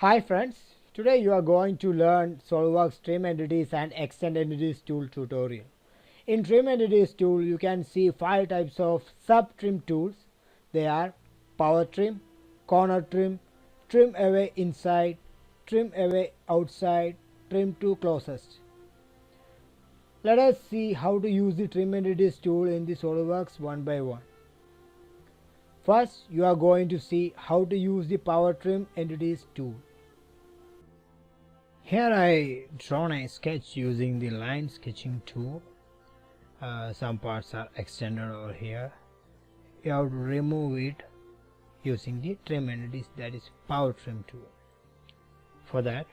Hi friends, today you are going to learn SolidWorks Trim Entities and Extend Entities tool tutorial. In Trim Entities tool you can see 5 types of sub-trim tools. They are Power Trim, Corner Trim, Trim Away Inside, Trim Away Outside, Trim to Closest. Let us see how to use the Trim Entities tool in the SolidWorks one by one. First, you are going to see how to use the Power Trim Entities tool. Here I drawn a sketch using the line sketching tool. Some parts are extended over here. You have to remove it using the trim entities, that is Power Trim tool. For that,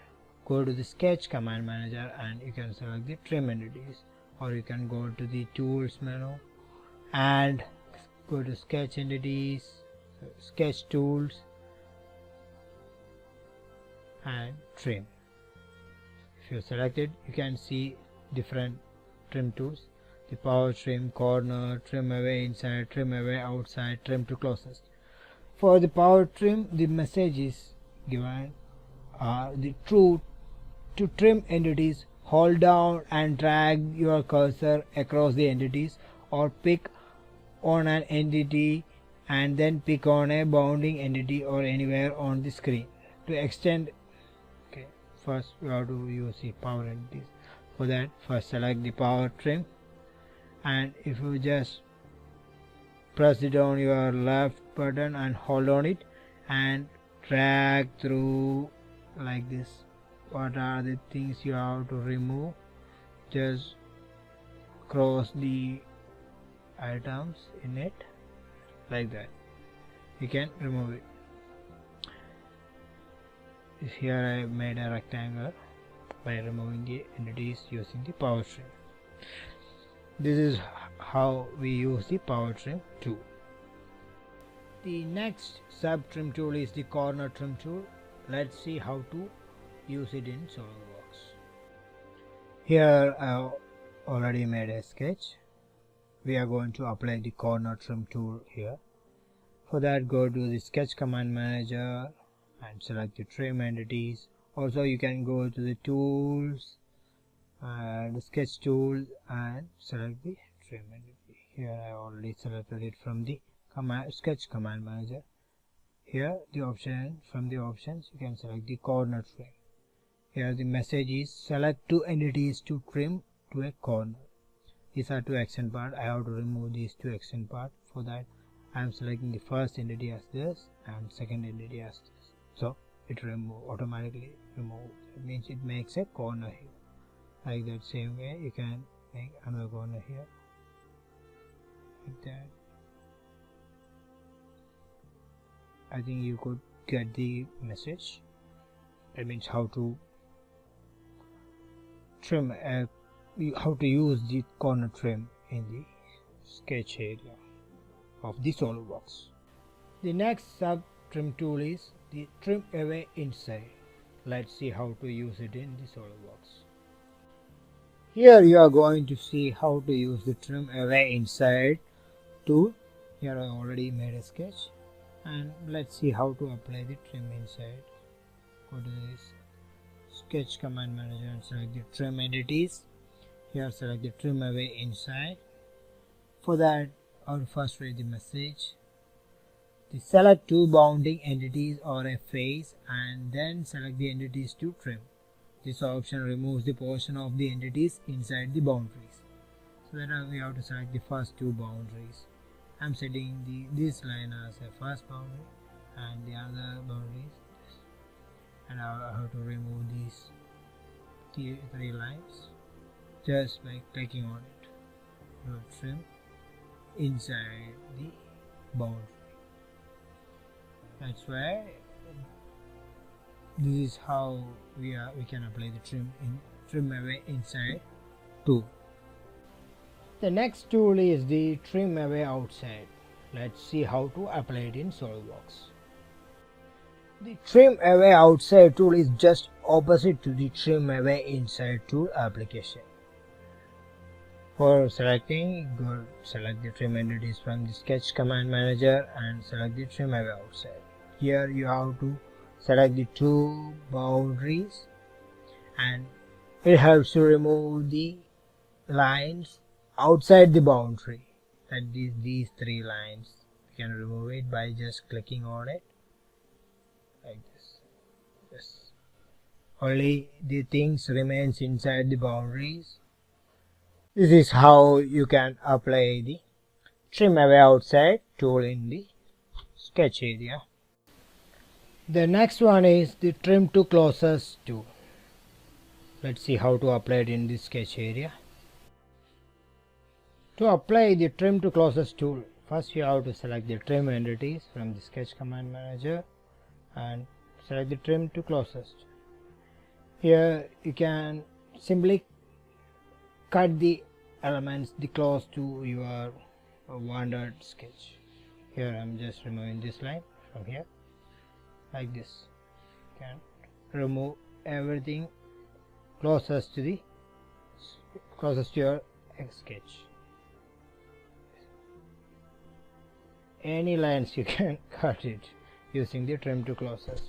go to the sketch command manager and you can select the trim entities, or you can go to the tools menu and go to sketch entities, sketch tools and trim. If you select it, you can see different trim tools: the power trim, corner, trim away inside, trim away outside, trim to closest. For the power trim, the message is given to trim entities, hold down and drag your cursor across the entities, or pick on an entity and then pick on a bounding entity or anywhere on the screen. To extend, first we have to use the power entities. For that, first select the power trim, and if you just press it on your left button and hold on it and drag through like this. What are the things you have to remove? Just cross the items in it like that. You can remove it. Here I made a rectangle by removing the entities using the power trim. This is how we use the power trim tool. The next sub trim tool is the corner trim tool. Let's see how to use it in SolidWorks. Here I already made a sketch. We are going to apply the corner trim tool here. For that, go to the sketch command manager and select the trim entities. Also you can go to the tools and sketch tool and select the trim entity. Here I already selected it from the sketch command manager. Here from the options you can select the corner trim. Here the message is select 2 entities to trim to a corner. These are 2 extend parts. I have to remove these 2 extend parts. For that, I am selecting the first entity as this and second entity as this. So it automatically remove. It means it makes a corner here. Like that same way you can make another corner here. Like that. I think you could get the message. That means how to trim, how to use the corner trim in the sketch area of the SolidWorks. The next sub trim tool is the trim away inside. Let's see how to use it in the SolidWorks. Here you are going to see how to use the trim away inside tool. Here I already made a sketch, and let's see how to apply the trim inside. Go to this sketch command manager and select the trim entities. Here select the trim away inside. For that, I will first read the message. Select 2 bounding entities or a face and then select the entities to trim. This option removes the portion of the entities inside the boundaries. So that we have to select the first 2 boundaries. I am setting this line as a first boundary and the other boundary is this. And I have to remove these 3 lines just by clicking on it. You will trim inside the boundary. That's why this is how we can apply the trim away inside tool. The next tool is the trim away outside. Let's see how to apply it in SolidWorks. The trim away outside tool is just opposite to the trim away inside tool application. For selecting, select the trim entities from the sketch command manager and select the trim away outside. Here you have to select the two boundaries, and it helps to remove the lines outside the boundary. That is, these three lines, you can remove it by just clicking on it like this. Yes. Only the things remains inside the boundaries. This is how you can apply the trim away outside tool in the sketch area. The next one is the trim to closest tool. Let's see how to apply it in the sketch area. To apply the trim to closest tool, first you have to select the trim entities from the sketch command manager and select the trim to closest. Here you can simply cut the elements close to your wanted sketch. Here I am just removing this line from here like this. You can remove everything closest to your sketch. Any lines you can cut it using the trim to closest.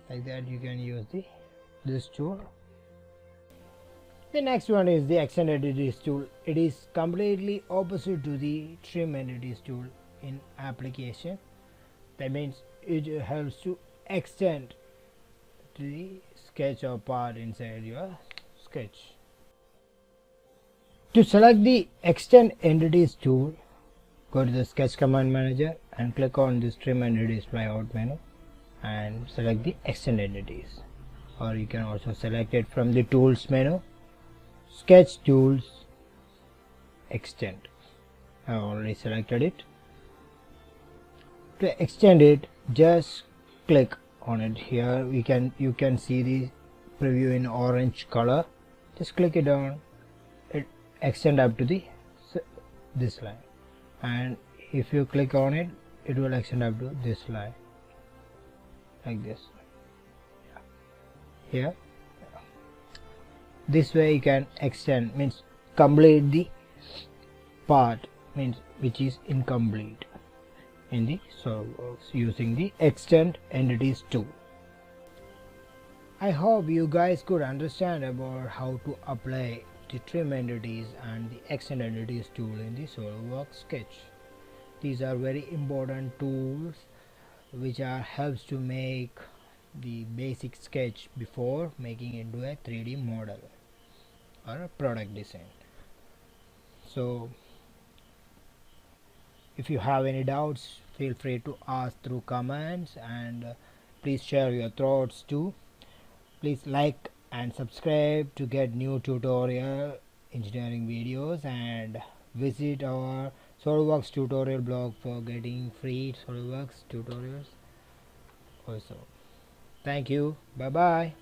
Like that you can use this tool. The next one is the extend entities tool. It is completely opposite to the trim entities tool in application. That means it helps to extend the sketch or part inside your sketch. To select the extend entities tool, go to the sketch command manager and click on this trim entities flyout menu and select the extend entities, or you can also select it from the tools menu, sketch tools, extend. I have already selected it. To extend it, just click on it. Here you can see the preview in orange color. Just click it on it, extend up to this line, and if you click on it, it will extend up to this line like this. Here, this way you can extend, means complete the part, means which is incomplete in the SolidWorks using the extend entities tool. I hope you guys could understand about how to apply the trim entities and the extend entities tool in the SolidWorks sketch. These are very important tools which helps to make the basic sketch before making into a 3D model or a product design. So if you have any doubts, feel free to ask through comments, and please share your thoughts too. Please like and subscribe to get new tutorial engineering videos, and visit our SolidWorks tutorial blog for getting free SolidWorks tutorials also. Thank you. Bye bye.